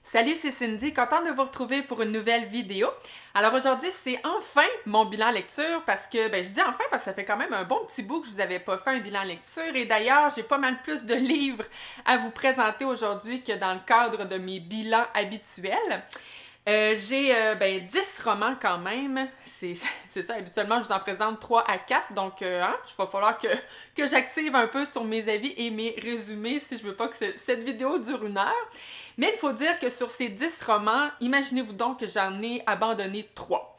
Salut, c'est Cindy, contente de vous retrouver pour une nouvelle vidéo. Alors aujourd'hui, c'est enfin mon bilan lecture parce que, je dis enfin parce que ça fait quand même un bon petit bout que je vous avais pas fait un bilan lecture et d'ailleurs, j'ai pas mal plus de livres à vous présenter aujourd'hui que dans le cadre de mes bilans habituels. J'ai 10 romans quand même, c'est ça, habituellement je vous en présente 3 à 4, donc il va falloir que j'active un peu sur mes avis et mes résumés si je veux pas que cette vidéo dure 1 heure. Mais il faut dire que sur ces 10 romans, imaginez-vous donc que j'en ai abandonné 3.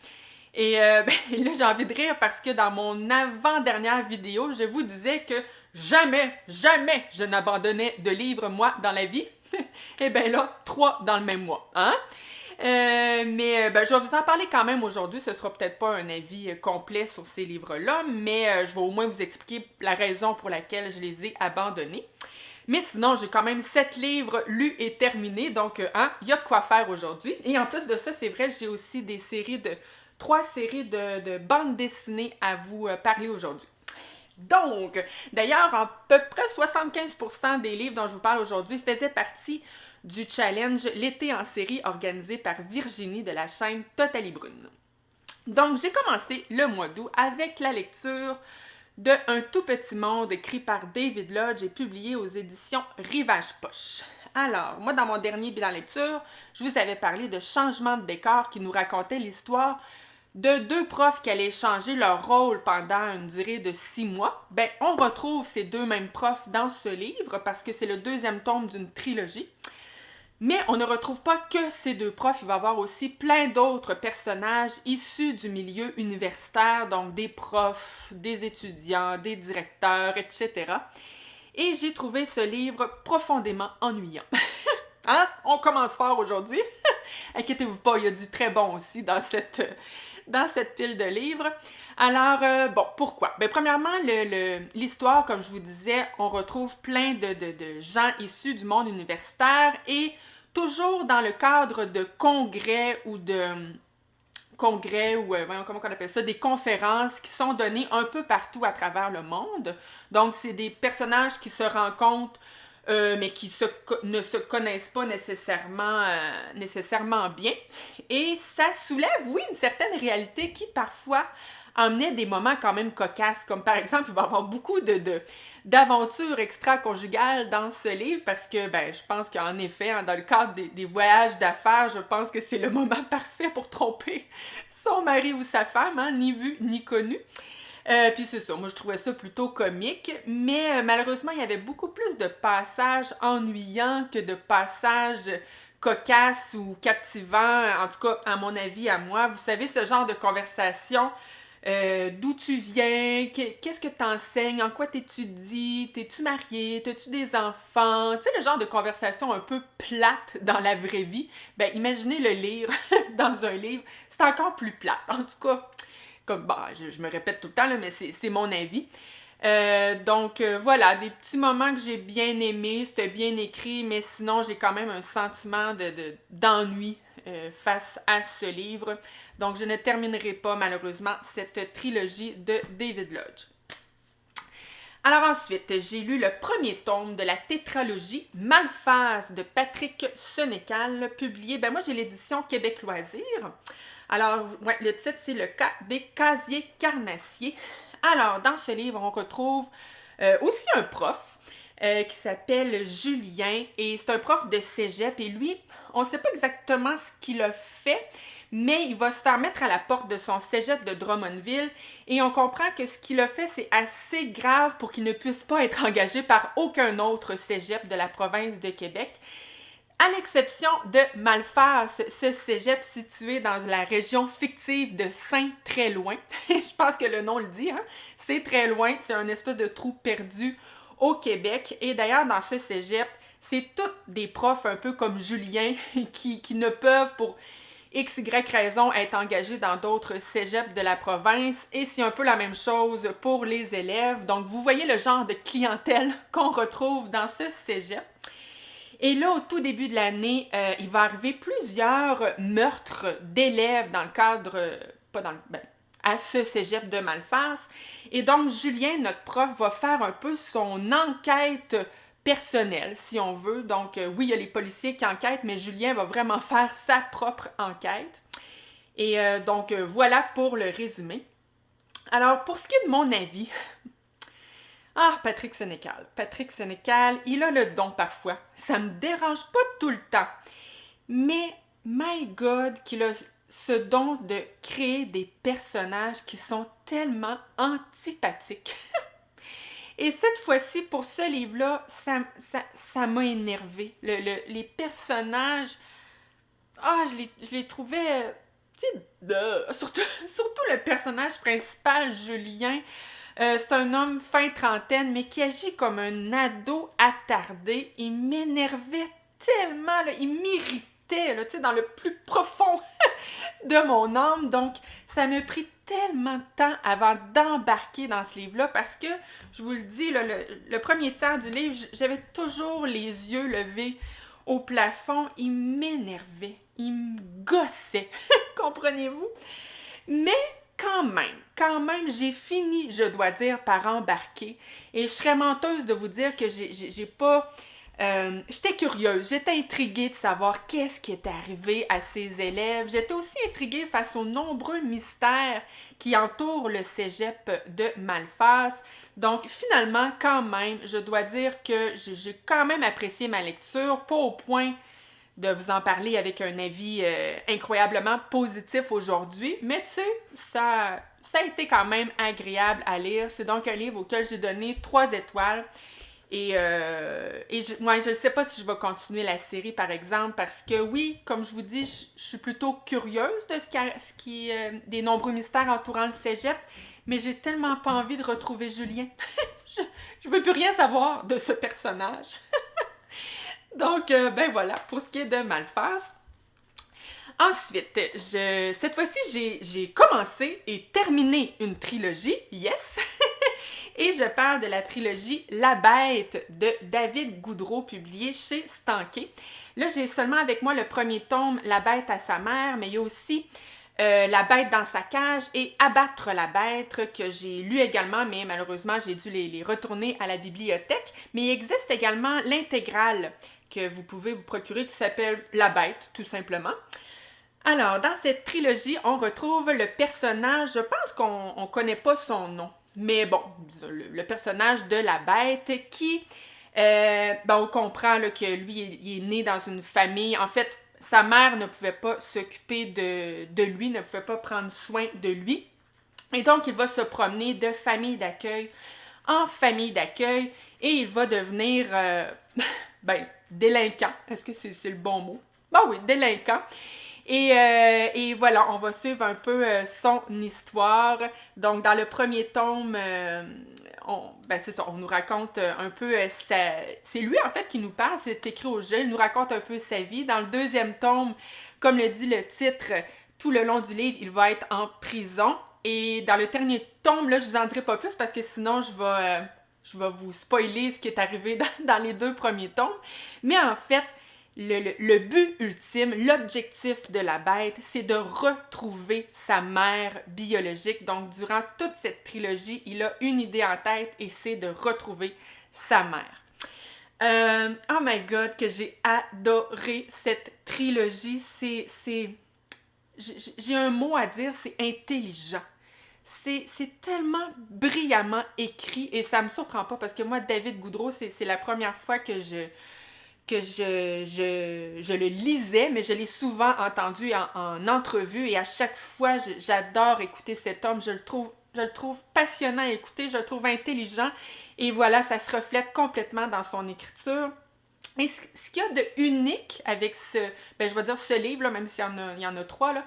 Et là, j'ai envie de rire parce que dans mon avant-dernière vidéo, je vous disais que jamais je n'abandonnais de livres, moi, dans la vie. Et bien là, 3 dans le même mois, hein? Je vais vous en parler quand même aujourd'hui. Ce sera peut-être pas un avis complet sur ces livres-là, mais je vais au moins vous expliquer la raison pour laquelle je les ai abandonnés. Mais sinon, j'ai quand même 7 livres lus et terminés, donc il y a de quoi faire aujourd'hui. Et en plus de ça, c'est vrai, j'ai aussi des séries de 3 séries de bandes dessinées à vous parler aujourd'hui. Donc, d'ailleurs, à peu près 75% des livres dont je vous parle aujourd'hui faisaient partie du challenge L'été en série organisé par Virginie de la chaîne Totalibrune. Donc, j'ai commencé le mois d'août avec la lecture de Un tout petit monde écrit par David Lodge et publié aux éditions Rivage Poche. Alors, moi, dans mon dernier bilan lecture, je vous avais parlé de Changement de décor qui nous racontait l'histoire de 2 profs qui allaient changer leur rôle pendant une durée de 6 mois. On retrouve ces 2 mêmes profs dans ce livre parce que c'est le 2e tome d'une trilogie. Mais on ne retrouve pas que ces 2 profs, il va y avoir aussi plein d'autres personnages issus du milieu universitaire, donc des profs, des étudiants, des directeurs, etc. Et j'ai trouvé ce livre profondément ennuyant. Hein? On commence fort aujourd'hui. Inquiétez-vous pas, il y a du très bon aussi dans cette pile de livres. Alors, pourquoi? Premièrement, l'histoire, comme je vous disais, on retrouve plein de gens issus du monde universitaire et toujours dans le cadre de congrès ou comment on appelle ça, des conférences qui sont données un peu partout à travers le monde. Donc, c'est des personnages qui se rencontrent mais qui ne se connaissent pas nécessairement bien. Et ça soulève, oui, une certaine réalité qui, parfois, emmenait des moments quand même cocasses, comme par exemple, il va y avoir beaucoup d'aventures extra-conjugales dans ce livre, parce que, je pense qu'en effet, dans le cadre des voyages d'affaires, je pense que c'est le moment parfait pour tromper son mari ou sa femme, hein, ni vu ni connu. Puis c'est ça, moi je trouvais ça plutôt comique, mais malheureusement il y avait beaucoup plus de passages ennuyants que de passages cocasses ou captivants, en tout cas à mon avis, à moi. Vous savez, ce genre de conversation, d'où tu viens, qu'est-ce que t'enseignes, en quoi t'étudies, t'es-tu marié, t'as-tu des enfants, tu sais, le genre de conversation un peu plate dans la vraie vie. Imaginez le lire dans un livre, c'est encore plus plate, en tout cas. Comme, je me répète tout le temps, là, mais c'est mon avis. Voilà, des petits moments que j'ai bien aimés, c'était bien écrit, mais sinon, j'ai quand même un sentiment d'ennui face à ce livre. Donc, je ne terminerai pas, malheureusement, cette trilogie de David Lodge. Alors ensuite, j'ai lu le premier tome de la tétralogie Malphase de Patrick Sénécal, publié, moi j'ai l'édition Québec Loisirs. Alors, le titre, c'est Le cas des casiers carnassiers. Alors, dans ce livre, on retrouve aussi un prof qui s'appelle Julien, et c'est un prof de cégep, et lui, on ne sait pas exactement ce qu'il a fait, mais il va se faire mettre à la porte de son cégep de Drummondville, et on comprend que ce qu'il a fait, c'est assez grave pour qu'il ne puisse pas être engagé par aucun autre cégep de la province de Québec. À l'exception de Malphase, ce cégep situé dans la région fictive de Saint-Très-Loin. Je pense que le nom le dit, hein? C'est très loin, c'est un espèce de trou perdu au Québec. Et d'ailleurs, dans ce cégep, c'est tous des profs un peu comme Julien qui ne peuvent, pour X, Y raison, être engagés dans d'autres cégeps de la province. Et c'est un peu la même chose pour les élèves. Donc, vous voyez le genre de clientèle qu'on retrouve dans ce cégep. Et là, au tout début de l'année, il va arriver plusieurs meurtres d'élèves dans le cadre, à ce cégep de Malphase. Et donc, Julien, notre prof, va faire un peu son enquête personnel, si on veut. Donc, oui, il y a les policiers qui enquêtent, mais Julien va vraiment faire sa propre enquête. Et donc, voilà pour le résumé. Alors, pour ce qui est de mon avis, Patrick Sénécal. Patrick Sénécal, il a le don parfois. Ça me dérange pas tout le temps. Mais, my God, qu'il a ce don de créer des personnages qui sont tellement antipathiques. Et cette fois-ci, pour ce livre-là, ça m'a énervé. Les personnages, je les trouvais, tu sais, surtout le personnage principal, Julien. C'est un homme fin trentaine, mais qui agit comme un ado attardé. Il m'énervait tellement, là, il m'irritait, là, tu sais, dans le plus profond de mon âme. Donc, ça m'a pris tellement de temps avant d'embarquer dans ce livre-là parce que, je vous le dis, là, le premier tiers du livre, j'avais toujours les yeux levés au plafond. Il m'énervait, il me gossait, comprenez-vous? Mais quand même, j'ai fini, je dois dire, par embarquer. Et je serais menteuse de vous dire que j'ai pas... j'étais curieuse, j'étais intriguée de savoir qu'est-ce qui était arrivé à ces élèves. J'étais aussi intriguée face aux nombreux mystères qui entourent le cégep de Malface. Donc, finalement, quand même, je dois dire que j'ai quand même apprécié ma lecture, pas au point de vous en parler avec un avis incroyablement positif aujourd'hui, mais tu sais, ça a été quand même agréable à lire. C'est donc un livre auquel j'ai donné 3 étoiles. Et je ne sais pas si je vais continuer la série, par exemple, parce que oui, comme je vous dis, je suis plutôt curieuse de des nombreux mystères entourant le cégep, mais j'ai tellement pas envie de retrouver Julien. je veux plus rien savoir de ce personnage. Donc, ben voilà, pour ce qui est de Malface. Ensuite, cette fois-ci, j'ai commencé et terminé une trilogie, yes! Et je parle de la trilogie La Bête de David Goudreau, publiée chez Stanké. Là, j'ai seulement avec moi le premier tome, La Bête à sa mère, mais il y a aussi La Bête dans sa cage et Abattre la Bête, que j'ai lu également, mais malheureusement, j'ai dû les retourner à la bibliothèque. Mais il existe également l'intégrale que vous pouvez vous procurer qui s'appelle La Bête, tout simplement. Alors, dans cette trilogie, on retrouve le personnage, je pense qu'on ne connaît pas son nom, mais bon, le personnage de la Bête qui, on comprend là, que lui, il est né dans une famille, en fait, sa mère ne pouvait pas s'occuper de lui, ne pouvait pas prendre soin de lui, et donc il va se promener de famille d'accueil en famille d'accueil, et il va devenir, délinquant, est-ce que c'est le bon mot? Ben oui, délinquant. Et voilà, on va suivre un peu son histoire. Donc, dans le premier tome, c'est ça, on nous raconte un peu c'est lui, en fait, qui nous parle, c'est écrit au jeu, il nous raconte un peu sa vie. Dans le deuxième tome, comme le dit le titre, tout le long du livre, il va être en prison. Et dans le dernier tome, là, je vous en dirai pas plus parce que sinon, je vais vous spoiler ce qui est arrivé dans les 2 premiers tomes. Mais en fait, le but ultime, l'objectif de la Bête, c'est de retrouver sa mère biologique. Donc, durant toute cette trilogie, il a une idée en tête et c'est de retrouver sa mère. Oh my God, que j'ai adoré cette trilogie. J'ai un mot à dire, c'est intelligent. C'est tellement brillamment écrit et ça me surprend pas parce que moi, David Goudreau, c'est la première fois que je le lisais, mais je l'ai souvent entendu en entrevue et à chaque fois, j'adore écouter cet homme. Je le trouve passionnant à écouter, je le trouve intelligent et voilà, ça se reflète complètement dans son écriture. Et ce qu'il y a de unique avec ce livre, là, même s'il y en a 3, là,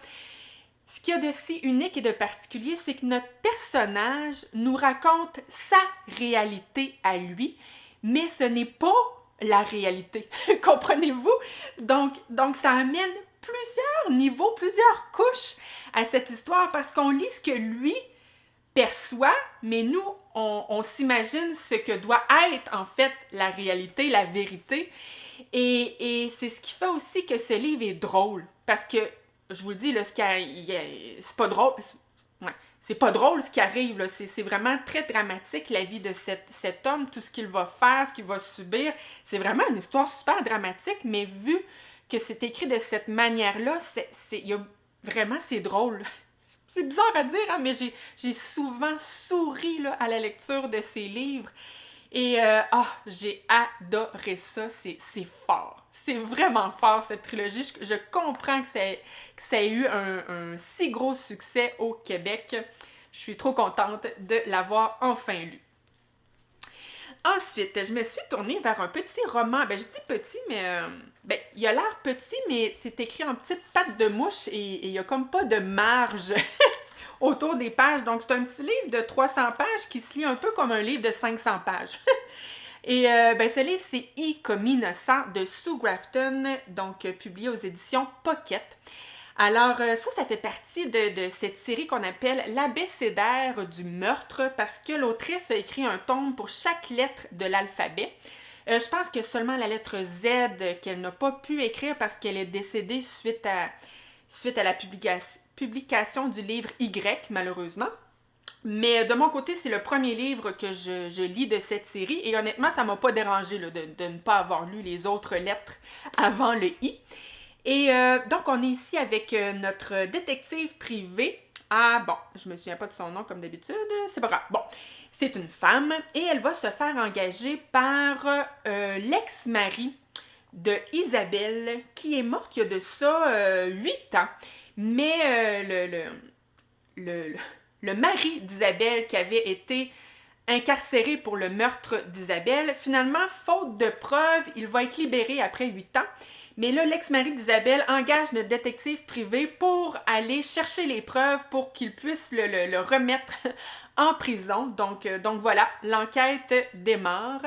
ce qu'il y a de si unique et de particulier, c'est que notre personnage nous raconte sa réalité à lui, mais ce n'est pas la réalité. Comprenez-vous? Donc, ça amène plusieurs niveaux, plusieurs couches à cette histoire parce qu'on lit ce que lui perçoit, mais nous, on s'imagine ce que doit être en fait la réalité, la vérité. Et c'est ce qui fait aussi que ce livre est drôle. Parce que, je vous le dis, là, c'est pas drôle. Ouais. C'est pas drôle ce qui arrive, là. C'est vraiment très dramatique, la vie de cet homme, tout ce qu'il va faire, ce qu'il va subir. C'est vraiment une histoire super dramatique, mais vu que c'est écrit de cette manière-là, vraiment, c'est drôle. C'est bizarre à dire, hein, mais j'ai souvent souri là, à la lecture de ces livres. Et j'ai adoré ça, c'est fort. C'est vraiment fort cette trilogie. Je comprends que ça ait eu un si gros succès au Québec. Je suis trop contente de l'avoir enfin lu. Ensuite, je me suis tournée vers un petit roman. Ben, je dis petit, mais il a l'air petit, mais c'est écrit en petites pattes de mouche et il y a comme pas de marge autour des pages. Donc, c'est un petit livre de 300 pages qui se lit un peu comme un livre de 500 pages. Et ce livre, c'est I comme innocent de Sue Grafton, donc publié aux éditions Pocket. Alors, ça fait partie de cette série qu'on appelle l'abécédaire du meurtre parce que l'autrice a écrit un tome pour chaque lettre de l'alphabet. Je pense que seulement la lettre Z qu'elle n'a pas pu écrire parce qu'elle est décédée suite à la publication du livre Y, malheureusement. Mais de mon côté, c'est le premier livre que je lis de cette série et honnêtement, ça m'a pas dérangé là, de ne pas avoir lu les autres lettres avant le I. Et donc, on est ici avec notre détective privé. Ah bon, je me souviens pas de son nom comme d'habitude, c'est pas grave. Bon, c'est une femme et elle va se faire engager par l'ex-mari de Isabelle qui est morte il y a de ça 8 ans. Mais le mari d'Isabelle qui avait été incarcéré pour le meurtre d'Isabelle, finalement, faute de preuves, il va être libéré après 8 ans. Mais là, l'ex-mari d'Isabelle engage notre détective privé pour aller chercher les preuves pour qu'il puisse le remettre en prison. Donc voilà, l'enquête démarre.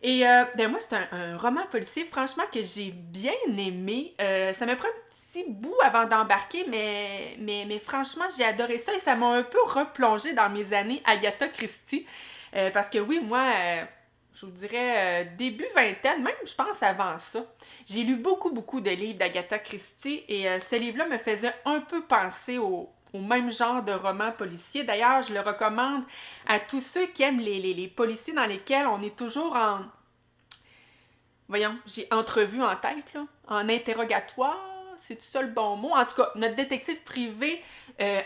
Et moi, c'est un roman policier, franchement, que j'ai bien aimé. Ça me prend un petit bout avant d'embarquer, mais franchement, j'ai adoré ça et ça m'a un peu replongé dans mes années Agatha Christie. Parce que oui, moi, je vous dirais début vingtaine, même je pense avant ça. J'ai lu beaucoup, beaucoup de livres d'Agatha Christie et ce livre-là me faisait un peu penser au même genre de roman policier. D'ailleurs, je le recommande à tous ceux qui aiment les policiers dans lesquels on est toujours en... Voyons, j'ai entrevue en tête, là. En interrogatoire, c'est ça le bon mot? En tout cas, notre détective privé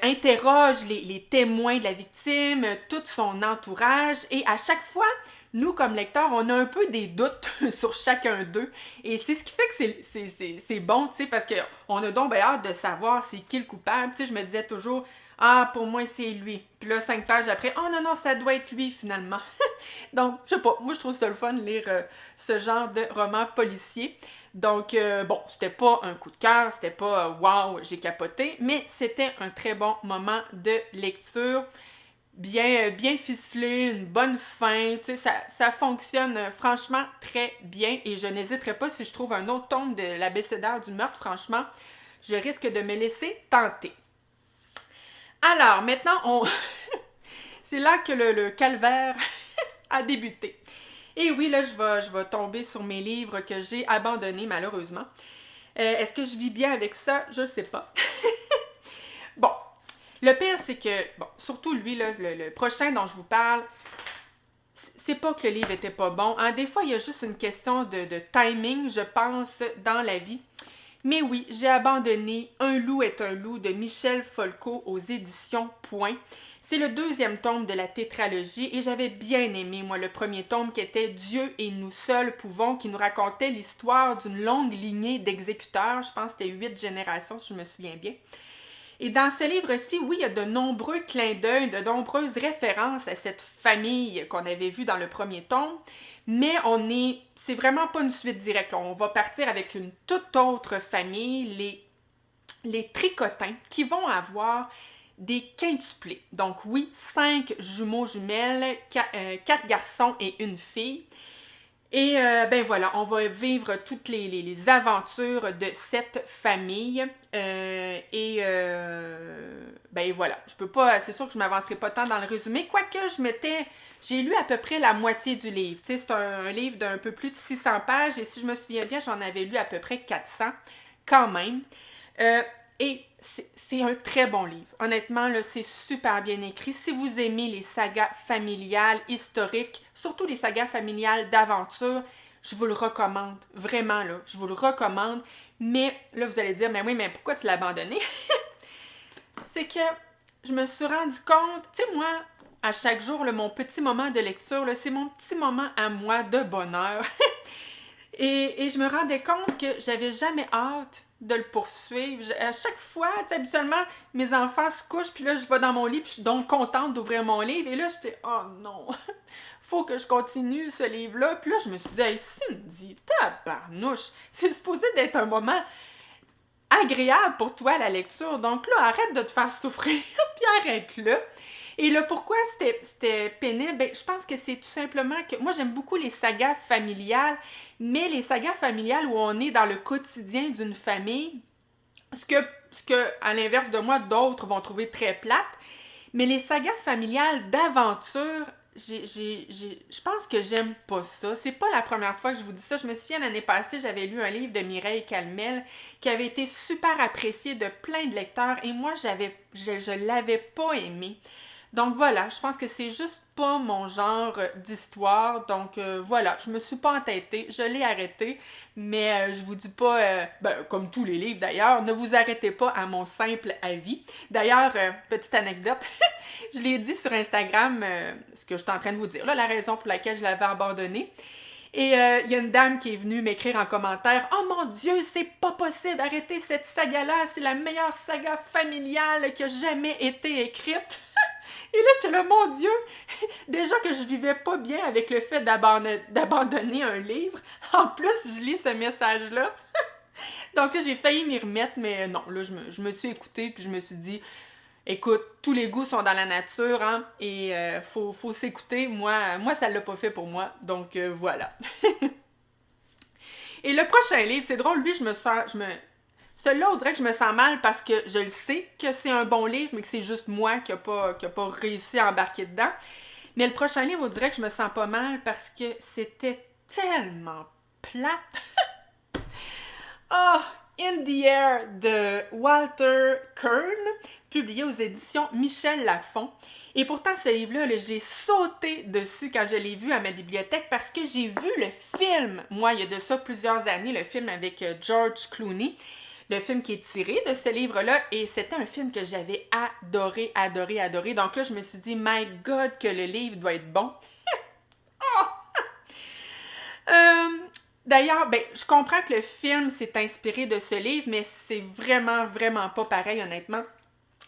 interroge les témoins de la victime, tout son entourage, et à chaque fois, nous, comme lecteurs, on a un peu des doutes sur chacun d'eux. Et c'est ce qui fait que c'est bon, tu sais, parce qu'on a donc bien hâte de savoir c'est qui le coupable. Tu sais, je me disais toujours, ah, pour moi, c'est lui. Puis là, 5 pages après, oh non, ça doit être lui, finalement. Donc, je sais pas, moi, je trouve ça le fun de lire ce genre de roman policier. Donc, c'était pas un coup de cœur, c'était pas wow, j'ai capoté, mais c'était un très bon moment de lecture. Bien ficelé, une bonne fin, tu sais, ça fonctionne franchement très bien et je n'hésiterai pas si je trouve un autre tome de l'abécédaire du meurtre, franchement, je risque de me laisser tenter. Alors, maintenant, c'est là que le calvaire a débuté. Et oui, là, je vais tomber sur mes livres que j'ai abandonnés, malheureusement. Est-ce que je vis bien avec ça? Je sais pas. Bon, le pire, c'est que, surtout lui, là, le prochain dont je vous parle, c'est pas que le livre était pas bon. Hein? Des fois, il y a juste une question de timing, je pense, dans la vie. Mais oui, j'ai abandonné Un loup est un loup de Michel Folco aux éditions Point. C'est le 2e tome de la tétralogie et j'avais bien aimé, moi, le premier tome qui était Dieu et nous seuls pouvons, qui nous racontait l'histoire d'une longue lignée d'exécuteurs. Je pense que c'était 8 générations, si je me souviens bien. Et dans ce livre-ci, oui, il y a de nombreux clins d'œil, de nombreuses références à cette famille qu'on avait vue dans le premier tome, mais c'est vraiment pas une suite directe. Là. On va partir avec une toute autre famille, les Tricotins, qui vont avoir des quintuplés. Donc oui, 5 jumeaux jumelles, 4 garçons et une fille. Et voilà, on va vivre toutes les aventures de cette famille. Voilà, je peux pas, c'est sûr que je m'avancerai pas tant dans le résumé, quoique j'ai lu à peu près la moitié du livre. Tu sais, c'est un livre d'un peu plus de 600 pages et si je me souviens bien, j'en avais lu à peu près 400 quand même. Et c'est un très bon livre. Honnêtement, là, c'est super bien écrit. Si vous aimez les sagas familiales, historiques, surtout les sagas familiales d'aventure, je vous le recommande. Vraiment, là, je vous le recommande. Mais là, vous allez dire, mais oui, mais pourquoi tu l'as abandonné? C'est que je me suis rendu compte, tu sais, moi, à chaque jour, là, mon petit moment de lecture, là, c'est mon petit moment à moi de bonheur. Et je me rendais compte que j'avais jamais hâte de le poursuivre. À chaque fois, tu sais, habituellement, mes enfants se couchent, puis là, je vais dans mon lit, puis je suis donc contente d'ouvrir mon livre. Et là, j'étais, oh non, faut que je continue ce livre-là. Puis là, je me suis dit, hey, Cindy, tabarnouche, c'est supposé d'être un moment agréable pour toi, la lecture. Donc là, arrête de te faire souffrir, puis arrête-le. Et là, pourquoi c'était pénible? Ben, je pense que c'est tout simplement que moi, j'aime beaucoup les sagas familiales, mais les sagas familiales où on est dans le quotidien d'une famille, ce que à l'inverse de moi, d'autres vont trouver très plate, mais les sagas familiales d'aventure, je pense que j'aime pas ça. C'est pas la première fois que je vous dis ça. Je me souviens, l'année passée, j'avais lu un livre de Mireille Calmel qui avait été super apprécié de plein de lecteurs et moi, je l'avais pas aimé. Donc voilà, je pense que c'est juste pas mon genre d'histoire. Donc voilà, je me suis pas entêtée, je l'ai arrêté, mais je vous dis pas, comme tous les livres d'ailleurs, ne vous arrêtez pas à mon simple avis. D'ailleurs, petite anecdote, je l'ai dit sur Instagram, ce que je suis en train de vous dire, là, la raison pour laquelle je l'avais abandonné. Et il y a une dame qui est venue m'écrire en commentaire « Oh mon Dieu, c'est pas possible, arrêtez cette saga-là, c'est la meilleure saga familiale qui a jamais été écrite. » Et là, j'étais là, mon Dieu, déjà que je vivais pas bien avec le fait d'abandonner un livre, en plus, je lis ce message-là. Donc là, j'ai failli m'y remettre, mais non, là, je me suis écoutée, puis je me suis dit, écoute, tous les goûts sont dans la nature, hein, et faut s'écouter. Moi, ça l'a pas fait pour moi, donc voilà. Et le prochain livre, c'est drôle, lui, celui-là, on dirait que je me sens mal parce que je le sais que c'est un bon livre, mais que c'est juste moi qui n'a pas réussi à embarquer dedans. Mais le prochain livre, on dirait que je me sens pas mal parce que c'était tellement plate. Ah! Oh, In the Air de Walter Kern, publié aux éditions Michel Lafon. Et pourtant, ce livre-là, j'ai sauté dessus quand je l'ai vu à ma bibliothèque parce que j'ai vu le film, moi, il y a de ça plusieurs années, le film avec George Clooney. Le film qui est tiré de ce livre-là, et c'était un film que j'avais adoré, adoré, adoré. Donc là, je me suis dit, my God, que le livre doit être bon. Oh! D'ailleurs, je comprends que le film s'est inspiré de ce livre, mais c'est vraiment, vraiment pas pareil, honnêtement.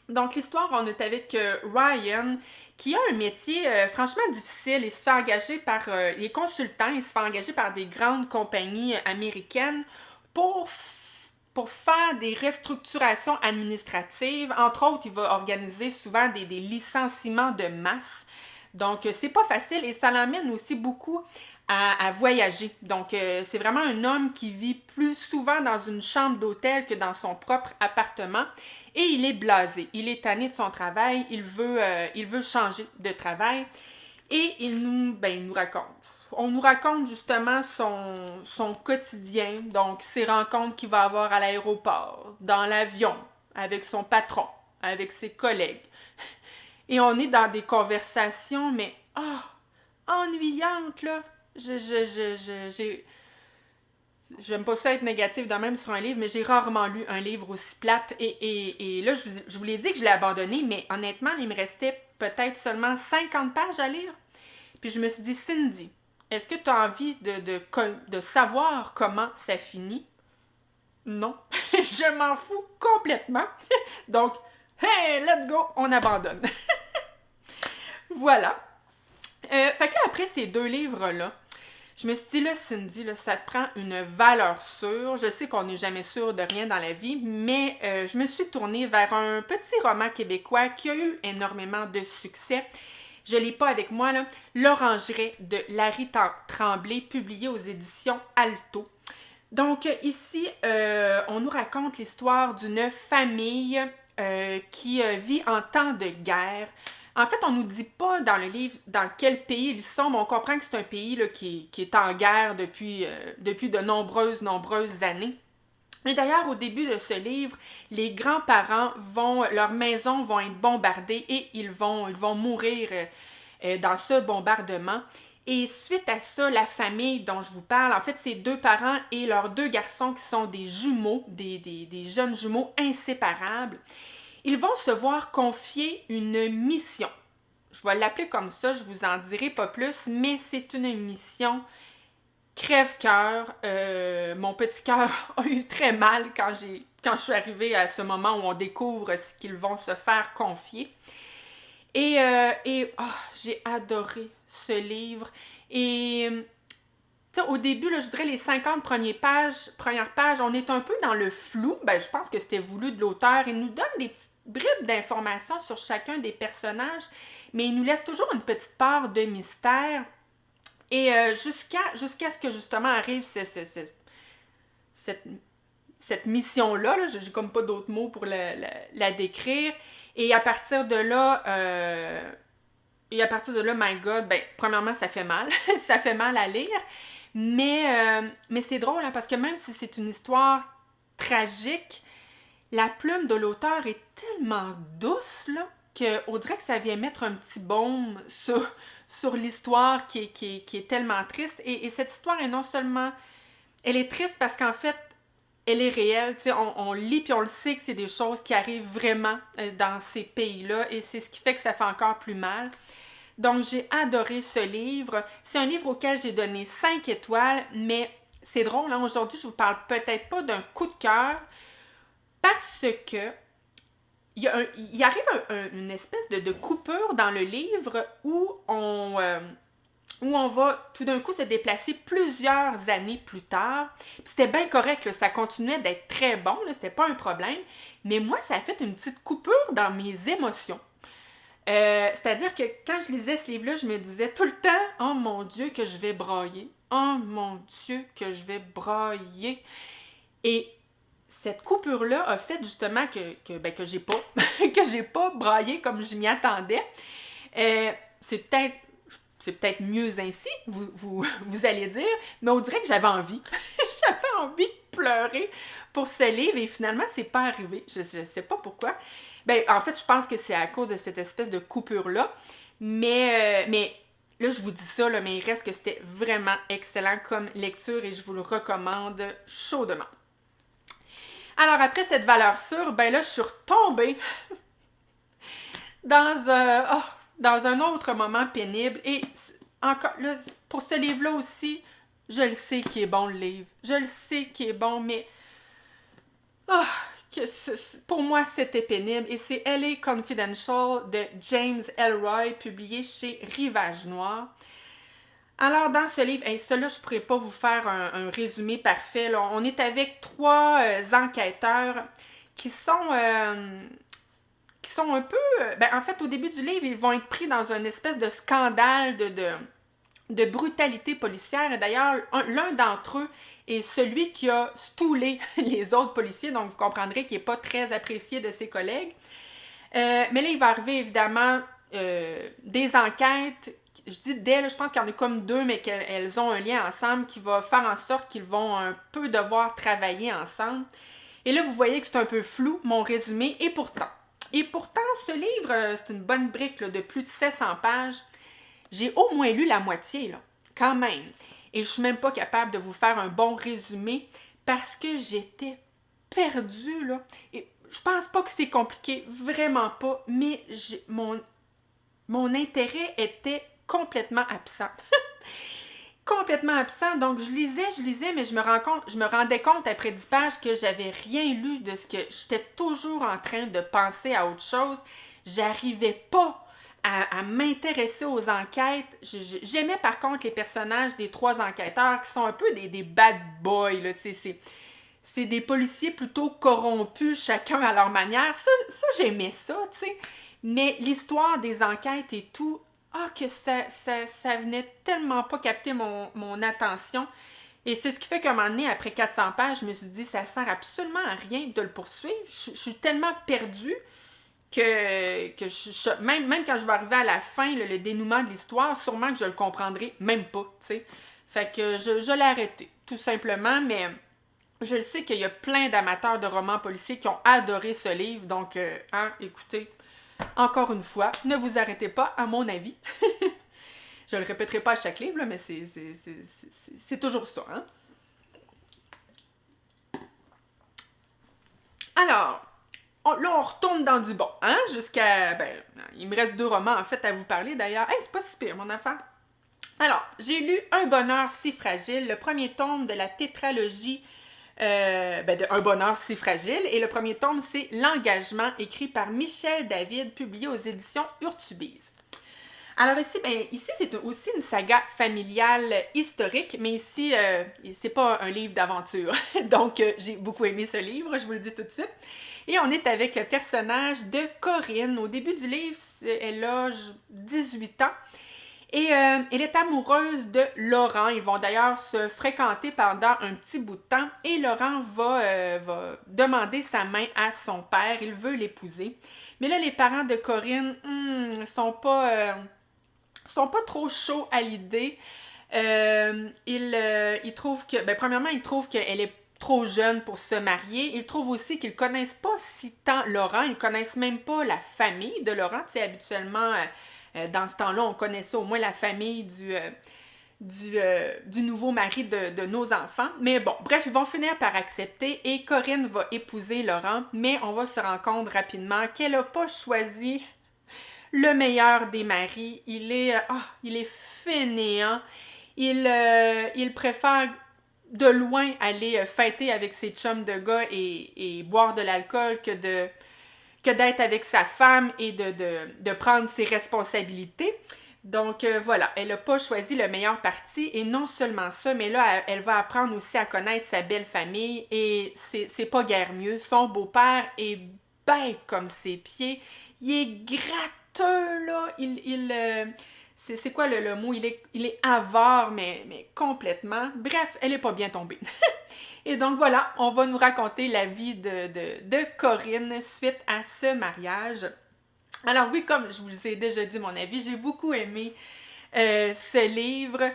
Donc, l'histoire, on est avec Ryan, qui a un métier franchement difficile. Il se fait engager il est consultant, il se fait engager par des grandes compagnies américaines pour faire des restructurations administratives. Entre autres, il va organiser souvent des licenciements de masse. Donc, c'est pas facile et ça l'amène aussi beaucoup à voyager. Donc, c'est vraiment un homme qui vit plus souvent dans une chambre d'hôtel que dans son propre appartement. Et il est blasé. Il est tanné de son travail. Il veut changer de travail. Et il nous raconte. On nous raconte justement son quotidien, donc ses rencontres qu'il va avoir à l'aéroport, dans l'avion, avec son patron, avec ses collègues. Et on est dans des conversations, mais ennuyantes, là. J'aime pas ça être négative de même sur un livre, mais j'ai rarement lu un livre aussi plate. Et là, je vous l'ai dit que je l'ai abandonné, mais honnêtement, il me restait peut-être seulement 50 pages à lire. Puis je me suis dit, Cindy, est-ce que tu as envie de savoir comment ça finit? Non. Je m'en fous complètement. Donc, hey, let's go, on abandonne. Voilà. Fait que là, après ces deux livres-là, je me suis dit, là, Cindy, là, ça te prend une valeur sûre. Je sais qu'on n'est jamais sûr de rien dans la vie, mais je me suis tournée vers un petit roman québécois qui a eu énormément de succès. Je ne l'ai pas avec moi, là. L'Orangerie de Larry Tremblay, publié aux éditions Alto. Donc, ici, on nous raconte l'histoire d'une famille qui vit en temps de guerre. En fait, on ne nous dit pas dans le livre dans quel pays ils sont, mais on comprend que c'est un pays là, qui est en guerre depuis de nombreuses années. Et d'ailleurs, au début de ce livre, les grands-parents leurs maisons vont être bombardées et ils vont mourir dans ce bombardement. Et suite à ça, la famille dont je vous parle, en fait, c'est deux parents et leurs deux garçons qui sont des jumeaux, des jeunes jumeaux inséparables. Ils vont se voir confier une mission. Je vais l'appeler comme ça, je vous en dirai pas plus, mais c'est une mission crève-cœur. Mon petit cœur a eu très mal quand je suis arrivée à ce moment où on découvre ce qu'ils vont se faire confier. J'ai adoré ce livre. Et au début, là, je dirais les 50 premières pages, on est un peu dans le flou. Ben, je pense que c'était voulu de l'auteur. Il nous donne des petites bribes d'informations sur chacun des personnages, mais il nous laisse toujours une petite part de mystère. Et jusqu'à ce que justement arrive cette mission-là, là, j'ai comme pas d'autres mots pour la décrire. Et à partir de là, my God, ben, premièrement, ça fait mal. Ça fait mal à lire. Mais c'est drôle, hein, parce que même si c'est une histoire tragique, la plume de l'auteur est tellement douce, là, qu'on dirait que ça vient mettre un petit baume sur l'histoire qui est tellement triste. Et cette histoire est non seulement... Elle est triste parce qu'en fait, elle est réelle. On lit puis on le sait que c'est des choses qui arrivent vraiment dans ces pays-là. Et c'est ce qui fait que ça fait encore plus mal. Donc, j'ai adoré ce livre. C'est un livre auquel j'ai donné 5 étoiles, mais c'est drôle, hein? Aujourd'hui, je vous parle peut-être pas d'un coup de cœur parce que il arrive une espèce de coupure dans le livre où on va tout d'un coup se déplacer plusieurs années plus tard. Puis c'était bien correct, là, ça continuait d'être très bon, là, c'était pas un problème, mais moi, ça a fait une petite coupure dans mes émotions. C'est-à-dire que quand je lisais ce livre-là, je me disais tout le temps « Oh mon Dieu, que je vais brailler! Oh mon Dieu, que je vais brailler! » Et cette coupure-là a fait justement que j'ai pas que j'ai pas braillé comme je m'y attendais. C'est peut-être mieux ainsi, vous allez dire, mais on dirait que j'avais envie. J'avais envie de pleurer pour ce livre et finalement, c'est pas arrivé. Je sais pas pourquoi. Ben, en fait, je pense que c'est à cause de cette espèce de coupure-là. Mais là, je vous dis ça, là, mais il reste que c'était vraiment excellent comme lecture et je vous le recommande chaudement. Alors, après cette valeur sûre, ben là, je suis retombée dans un autre moment pénible. Et encore, là, pour ce livre-là aussi, je le sais qu'il est bon, le livre. Je le sais qu'il est bon, mais... pour moi, c'était pénible. Et c'est L.A. Confidential de James Ellroy, publié chez Rivage Noir. Alors, dans ce livre, là, je ne pourrais pas vous faire un résumé parfait. Là. On est avec 3 enquêteurs qui sont un peu... en fait, au début du livre, ils vont être pris dans une espèce de scandale de brutalité policière. Et d'ailleurs, l'un d'entre eux est celui qui a stoulé les autres policiers, donc vous comprendrez qu'il n'est pas très apprécié de ses collègues. Mais là, il va arriver évidemment des enquêtes. Je dis d'elles, je pense qu'il y en a comme 2, mais qu'elles ont un lien ensemble qui va faire en sorte qu'ils vont un peu devoir travailler ensemble. Et là, vous voyez que c'est un peu flou, mon résumé, et pourtant, ce livre, c'est une bonne brique là, de plus de 700 pages. J'ai au moins lu la moitié, là, quand même. Et je suis même pas capable de vous faire un bon résumé parce que j'étais perdue, là. Et je pense pas que c'est compliqué, vraiment pas, mais mon intérêt était complètement absent. Complètement absent. Donc, je lisais, mais je me rendais compte après 10 pages que j'avais rien lu de ce que j'étais toujours en train de penser à autre chose. J'arrivais pas à m'intéresser aux enquêtes. J'aimais par contre les personnages des 3 enquêteurs qui sont un peu des bad boys. Là. C'est des policiers plutôt corrompus, chacun à leur manière. Ça j'aimais ça, tu sais. Mais l'histoire des enquêtes et tout, que ça venait tellement pas capter mon attention. Et c'est ce qui fait qu'à un moment donné, après 400 pages, je me suis dit, ça sert absolument à rien de le poursuivre. Je suis tellement perdue que même quand je vais arriver à la fin, le dénouement de l'histoire, sûrement que je le comprendrai même pas, tu sais. Fait que je l'ai arrêté, tout simplement, mais Je le sais qu'il y a plein d'amateurs de romans policiers qui ont adoré ce livre, donc, écoutez, encore une fois, ne vous arrêtez pas, à mon avis. Je le répéterai pas à chaque livre, là, mais c'est toujours ça, hein. Alors, là, on retourne dans du bon, hein, jusqu'à... Ben, il me reste 2 romans, en fait, à vous parler, d'ailleurs. Hey, c'est pas si pire, mon affaire. Alors, j'ai lu Un bonheur si fragile, le premier tome de la tétralogie de Un bonheur si fragile. Et le premier tome, c'est L'engagement, écrit par Michel David, publié aux éditions Urtubise. Alors ici c'est aussi une saga familiale historique, mais ici, c'est pas un livre d'aventure. Donc, j'ai beaucoup aimé ce livre, je vous le dis tout de suite. Et on est avec le personnage de Corinne. Au début du livre, elle a 18 ans. Et elle est amoureuse de Laurent. Ils vont d'ailleurs se fréquenter pendant un petit bout de temps. Et Laurent va demander sa main à son père. Il veut l'épouser. Mais là, les parents de Corinne sont pas trop chauds à l'idée. Ils trouvent que... premièrement, ils trouvent qu'elle est trop jeune pour se marier. Ils trouvent aussi qu'ils connaissent pas si tant Laurent. Ils connaissent même pas la famille de Laurent. Tu sais, habituellement... dans ce temps-là, on connaissait au moins la famille du nouveau mari de nos enfants. Mais bon, bref, ils vont finir par accepter et Corinne va épouser Laurent, mais on va se rendre compte rapidement qu'elle n'a pas choisi le meilleur des maris. Il est fainéant. Il préfère de loin aller fêter avec ses chums de gars et boire de l'alcool que d'être avec sa femme et de prendre ses responsabilités. Donc voilà, elle n'a pas choisi le meilleur parti et non seulement ça, mais là, elle va apprendre aussi à connaître sa belle famille et c'est pas guère mieux. Son beau-père est bête comme ses pieds. Il est gratteux, là. C'est quoi le mot? Il est avare, mais complètement. Bref, elle est pas bien tombée. Et donc voilà, on va nous raconter la vie de Corinne suite à ce mariage. Alors oui, comme je vous ai déjà dit mon avis, j'ai beaucoup aimé ce livre.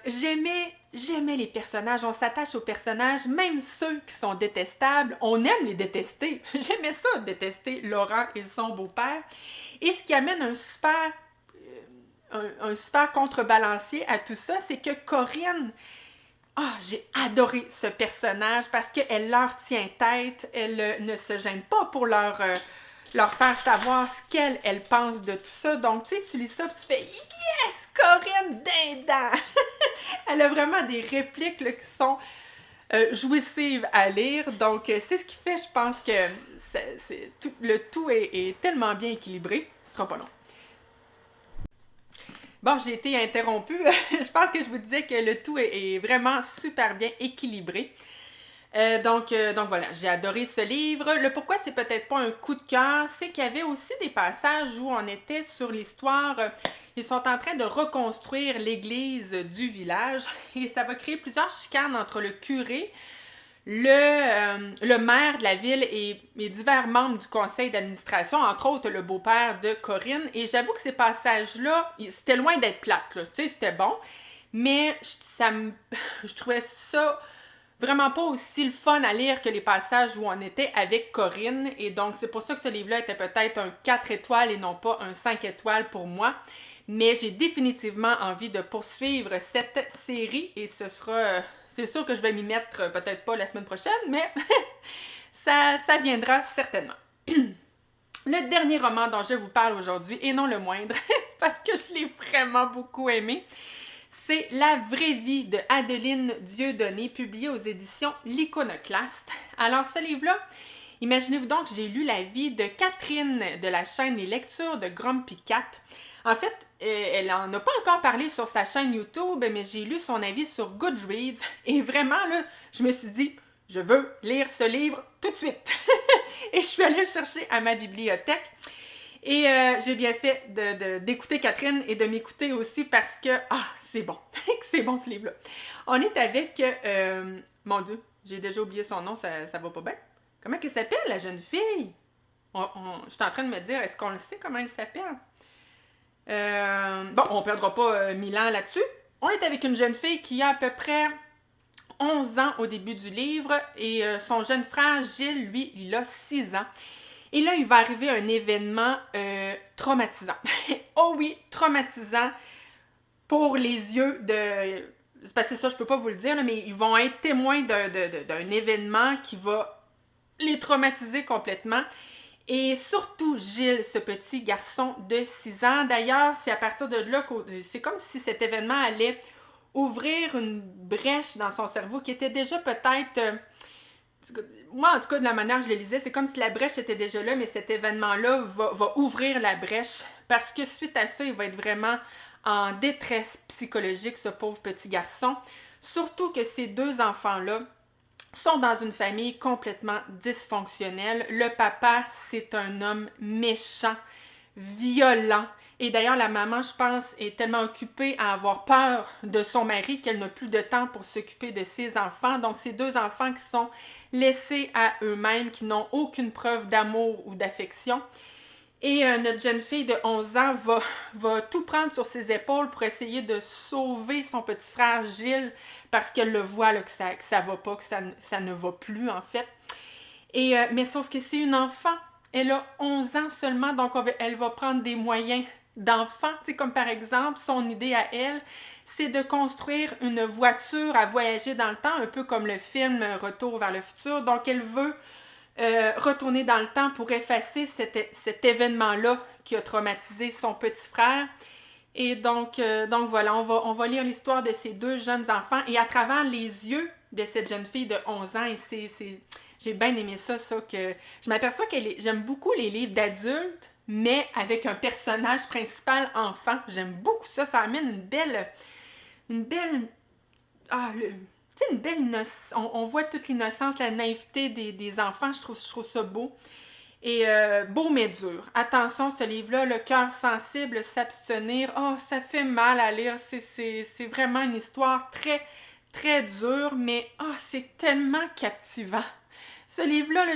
J'aimais les personnages, on s'attache aux personnages, même ceux qui sont détestables, on aime les détester. J'aimais ça, détester Laurent et son beau-père. Et ce qui amène un super contrebalancier à tout ça, c'est que Corinne, j'ai adoré ce personnage parce qu'elle leur tient tête, elle ne se gêne pas pour leur faire savoir ce qu'elle pense de tout ça. Donc, tu sais, tu lis ça, tu fais « Yes, Corinne dindin! » Elle a vraiment des répliques là, qui sont jouissives à lire. Donc, c'est ce qui fait, je pense que le tout est tellement bien équilibré. Ce sera pas long. Bon, j'ai été interrompue. Je pense que je vous disais que le tout est vraiment super bien équilibré. Donc voilà, j'ai adoré ce livre. Le pourquoi c'est peut-être pas un coup de cœur, c'est qu'il y avait aussi des passages où on était sur l'histoire. Ils sont en train de reconstruire l'église du village et ça va créer plusieurs chicanes entre le curé, le maire de la ville et divers membres du conseil d'administration, entre autres le beau-père de Corinne. Et j'avoue que ces passages-là, c'était loin d'être plate, là. Tu sais, c'était bon, mais je trouvais ça vraiment pas aussi le fun à lire que les passages où on était avec Corinne. Et donc, c'est pour ça que ce livre-là était peut-être un 4 étoiles et non pas un 5 étoiles pour moi. Mais j'ai définitivement envie de poursuivre cette série et c'est sûr que je vais m'y mettre peut-être pas la semaine prochaine, mais ça viendra certainement. Le dernier roman dont je vous parle aujourd'hui, et non le moindre, parce que je l'ai vraiment beaucoup aimé, c'est La vraie vie de Adeline Dieudonné, publié aux éditions L'Iconoclaste. Alors, ce livre-là, imaginez-vous donc que j'ai lu la vie de Catherine de la chaîne Les Lectures de Grumpy Cat. En fait, elle n'en a pas encore parlé sur sa chaîne YouTube, mais j'ai lu son avis sur Goodreads. Et vraiment, là, je me suis dit, je veux lire ce livre tout de suite. Et je suis allée le chercher à ma bibliothèque. Et j'ai bien fait d'écouter Catherine et de m'écouter aussi parce que, c'est bon. C'est bon ce livre-là. On est avec, mon Dieu, j'ai déjà oublié son nom, ça va pas bien. Comment elle s'appelle, la jeune fille? Je suis en train de me dire, est-ce qu'on le sait comment elle s'appelle? Bon, on perdra pas 1000 ans là-dessus. On est avec une jeune fille qui a à peu près 11 ans au début du livre et son jeune frère Gilles, lui, il a 6 ans. Et là, il va arriver un événement traumatisant. Oh oui, traumatisant pour les yeux de... C'est parce que ça, je peux pas vous le dire, là, mais ils vont être témoins d'un événement qui va les traumatiser complètement. Et surtout Gilles, ce petit garçon de 6 ans. D'ailleurs, c'est à partir de là que c'est comme si cet événement allait ouvrir une brèche dans son cerveau qui était déjà peut-être... moi, en tout cas, de la manière que je le lisais, c'est comme si la brèche était déjà là, mais cet événement-là va ouvrir la brèche parce que suite à ça, il va être vraiment en détresse psychologique, ce pauvre petit garçon. Surtout que ces deux enfants-là sont dans une famille complètement dysfonctionnelle. Le papa, c'est un homme méchant, violent. Et d'ailleurs, la maman, je pense, est tellement occupée à avoir peur de son mari qu'elle n'a plus de temps pour s'occuper de ses enfants. Donc, ces deux enfants qui sont laissés à eux-mêmes, qui n'ont aucune preuve d'amour ou d'affection. Et notre jeune fille de 11 ans va tout prendre sur ses épaules pour essayer de sauver son petit frère Gilles parce qu'elle le voit là, que ça va pas, que ça ne va plus en fait. Et, mais sauf que c'est une enfant. Elle a 11 ans seulement, donc elle va prendre des moyens d'enfant. Tu sais, comme par exemple, son idée à elle, c'est de construire une voiture à voyager dans le temps, un peu comme le film Retour vers le futur. Donc, elle veut retourner dans le temps pour effacer cet événement-là qui a traumatisé son petit frère. Et donc voilà, on va lire l'histoire de ces deux jeunes enfants et à travers les yeux de cette jeune fille de 11 ans. Et j'ai bien aimé ça, que je m'aperçois que j'aime beaucoup les livres d'adultes, mais avec un personnage principal enfant. J'aime beaucoup ça, ça amène une belle tu sais, une belle innocence. On voit toute l'innocence, la naïveté des enfants. Je trouve ça beau. Et beau mais dur. Attention, ce livre-là, le cœur sensible, s'abstenir. Oh, ça fait mal à lire. C'est vraiment une histoire très, très dure, mais oh, c'est tellement captivant. Ce livre-là, là,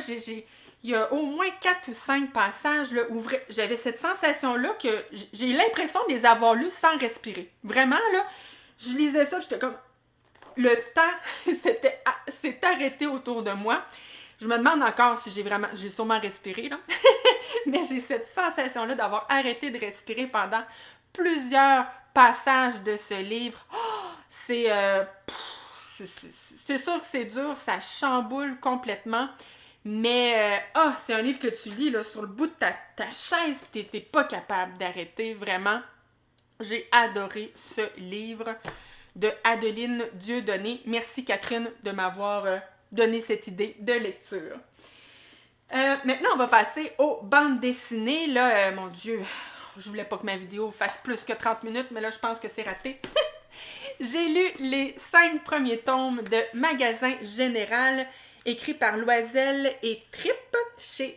il y a au moins 4 ou 5 passages là, où j'avais cette sensation-là que j'ai l'impression de les avoir lus sans respirer. Vraiment, là, je lisais ça, j'étais comme... Le temps s'est arrêté autour de moi. Je me demande encore si j'ai sûrement respiré, là. Mais j'ai cette sensation-là d'avoir arrêté de respirer pendant plusieurs passages de ce livre. Oh, c'est sûr que c'est dur, ça chamboule complètement. Mais c'est un livre que tu lis là, sur le bout de ta chaise et t'es pas capable d'arrêter, vraiment. J'ai adoré ce livre de Adeline Dieudonné. Merci Catherine de m'avoir donné cette idée de lecture. Maintenant, on va passer aux bandes dessinées. Là, mon Dieu, je voulais pas que ma vidéo fasse plus que 30 minutes, mais là, je pense que c'est raté. J'ai lu les 5 premiers tomes de Magasin Général, écrit par Loisel et Tripp,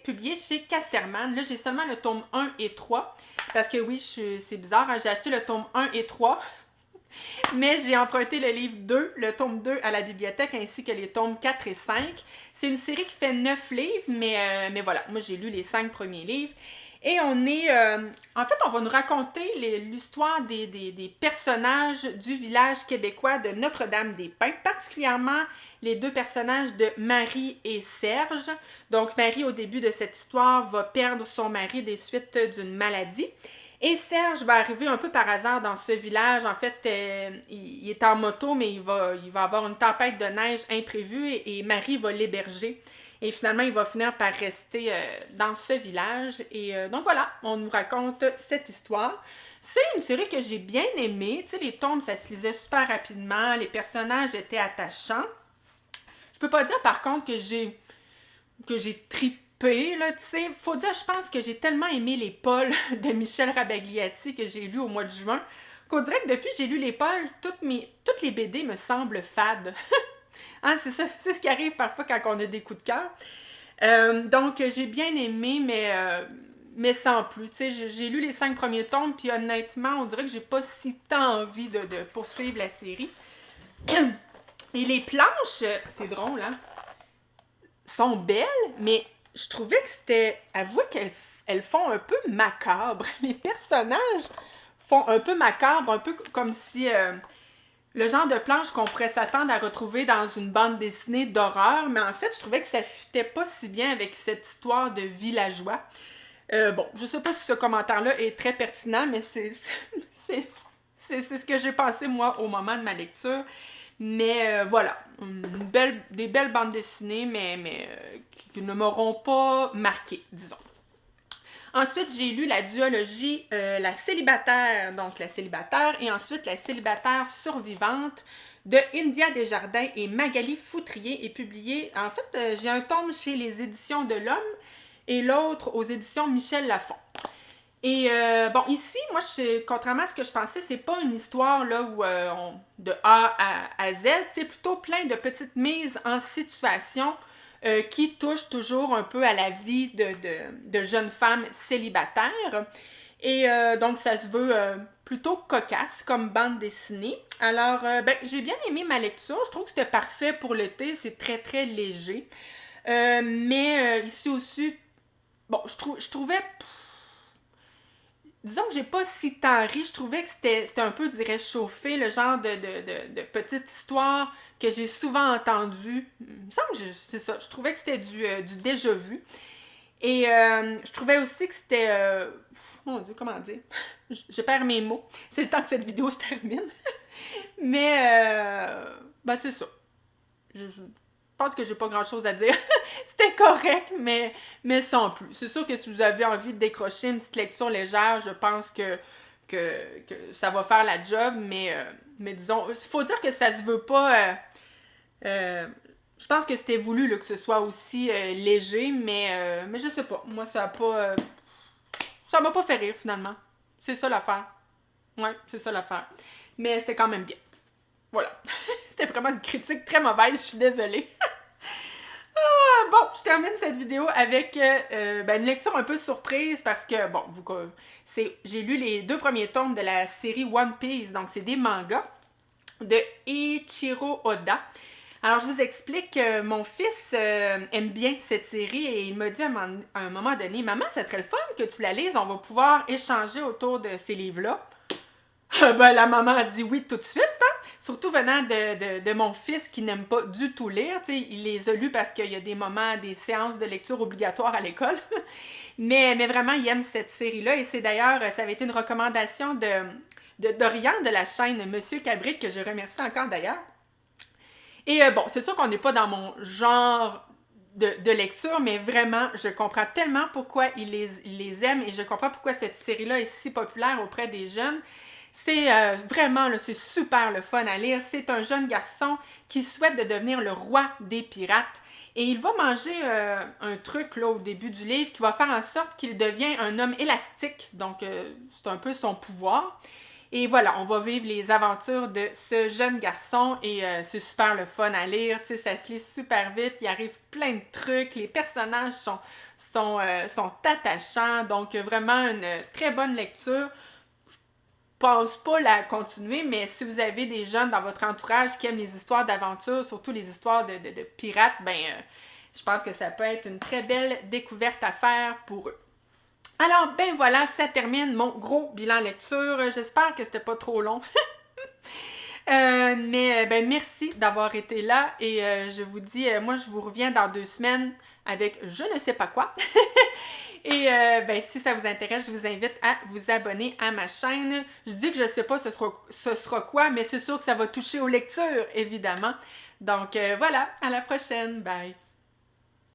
publié chez Casterman. Là, j'ai seulement le tome 1 et 3, parce que oui, c'est bizarre, hein, j'ai acheté le tome 1 et 3, mais j'ai emprunté le livre 2, le tome 2 à la bibliothèque, ainsi que les tomes 4 et 5. C'est une série qui fait 9 livres, mais voilà, moi j'ai lu les 5 premiers livres. Et on est... en fait, on va nous raconter l'histoire des personnages du village québécois de Notre-Dame-des-Pins, particulièrement les deux personnages de Marie et Serge. Donc, Marie, au début de cette histoire, va perdre son mari des suites d'une maladie. Et Serge va arriver un peu par hasard dans ce village. En fait, il est en moto, mais il va avoir une tempête de neige imprévue et Marie va l'héberger. Et finalement, il va finir par rester dans ce village. Et donc voilà, on nous raconte cette histoire. C'est une série que j'ai bien aimée. Tu sais, les tomes, ça se lisait super rapidement. Les personnages étaient attachants. Je peux pas dire, par contre, que j'ai tripé, là, tu sais. Faut dire, je pense que j'ai tellement aimé Les Pauls de Michel Rabagliati que j'ai lu au mois de juin, qu'on dirait que depuis que j'ai lu Les Pauls, toutes les BD me semblent fades. Hein, c'est ça, c'est ce qui arrive parfois quand on a des coups de cœur. Donc, j'ai bien aimé, mais sans plus. Tu sais, j'ai lu les 5 premiers tomes, puis honnêtement, on dirait que j'ai pas si tant envie de poursuivre la série. Et les planches, c'est drôle, hein, sont belles, mais je trouvais que c'était... Avouez qu'elles font un peu macabre. Les personnages font un peu macabre, un peu comme si... le genre de planche qu'on pourrait s'attendre à retrouver dans une bande dessinée d'horreur, mais en fait, je trouvais que ça fitait pas si bien avec cette histoire de villageois. Bon, je sais pas si ce commentaire-là est très pertinent, mais c'est ce que j'ai pensé, moi, au moment de ma lecture. Mais voilà, des belles bandes dessinées, mais qui ne m'auront pas marqué, disons. Ensuite, j'ai lu la duologie La célibataire, donc La célibataire, et ensuite La célibataire survivante de India Desjardins et Magali Foutrier, est publiée. En fait, j'ai un tome chez les Éditions de l'Homme et l'autre aux Éditions Michel Lafon. Et bon, ici, moi, contrairement à ce que je pensais, c'est pas une histoire là où de A à Z, c'est plutôt plein de petites mises en situation qui touchent toujours un peu à la vie de jeunes femmes célibataires. Et donc, ça se veut plutôt cocasse comme bande dessinée. Alors, ben, j'ai bien aimé ma lecture. Je trouve que c'était parfait pour l'été. C'est très, très léger. Mais ici aussi, bon, je trouvais... Disons que j'ai pas si tant ri, je trouvais que c'était un peu du réchauffé, le genre de petite histoire que j'ai souvent entendue. Il me semble que c'est ça, je trouvais que c'était du déjà vu. Et je trouvais aussi que c'était... mon Dieu, comment dire? Je perds mes mots. C'est le temps que cette vidéo se termine. Mais, ben c'est ça. Je pense que j'ai pas grand chose à dire. C'était correct, mais sans plus. C'est sûr que si vous avez envie de décrocher une petite lecture légère, je pense que ça va faire la job, mais disons, il faut dire que ça se veut pas... je pense que c'était voulu là, que ce soit aussi léger, mais je sais pas. Moi, ça a pas... ça m'a pas fait rire, finalement. C'est ça l'affaire. Ouais, c'est ça l'affaire. Mais c'était quand même bien. Voilà. C'était vraiment une critique très mauvaise, je suis désolée. Bon, je termine cette vidéo avec une lecture un peu surprise parce que, bon, j'ai lu les 2 premiers tomes de la série One Piece, donc c'est des mangas de Eiichiro Oda. Alors, je vous explique que mon fils aime bien cette série et il m'a dit à un moment donné, « Maman, ça serait le fun que tu la lises, on va pouvoir échanger autour de ces livres-là. » Ben, la maman a dit oui tout de suite, hein? Surtout venant de mon fils qui n'aime pas du tout lire. T'sais, il les a lus parce qu'il y a des moments, des séances de lecture obligatoires à l'école. mais vraiment, il aime cette série-là. Et c'est d'ailleurs, ça avait été une recommandation de Dorian de la chaîne Monsieur Cabric, que je remercie encore d'ailleurs. Et bon, c'est sûr qu'on n'est pas dans mon genre de lecture, mais vraiment, je comprends tellement pourquoi il les aime et je comprends pourquoi cette série-là est si populaire auprès des jeunes. C'est vraiment, là, c'est super le fun à lire. C'est un jeune garçon qui souhaite de devenir le roi des pirates. Et il va manger un truc là, au début du livre qui va faire en sorte qu'il devient un homme élastique. Donc, c'est un peu son pouvoir. Et voilà, on va vivre les aventures de ce jeune garçon et c'est super le fun à lire. Tu sais, ça se lit super vite, il arrive plein de trucs, les personnages sont attachants. Donc, vraiment une très bonne lecture. Pense pas la continuer, mais si vous avez des jeunes dans votre entourage qui aiment les histoires d'aventure, surtout les histoires de pirates, je pense que ça peut être une très belle découverte à faire pour eux. Alors, ben voilà, ça termine mon gros bilan lecture. J'espère que c'était pas trop long. Mais merci d'avoir été là et je vous dis, moi je vous reviens dans 2 semaines avec je ne sais pas quoi. Et si ça vous intéresse, je vous invite à vous abonner à ma chaîne. Je dis que je ne sais pas ce sera quoi, mais c'est sûr que ça va toucher aux lectures, évidemment. Donc voilà, à la prochaine. Bye!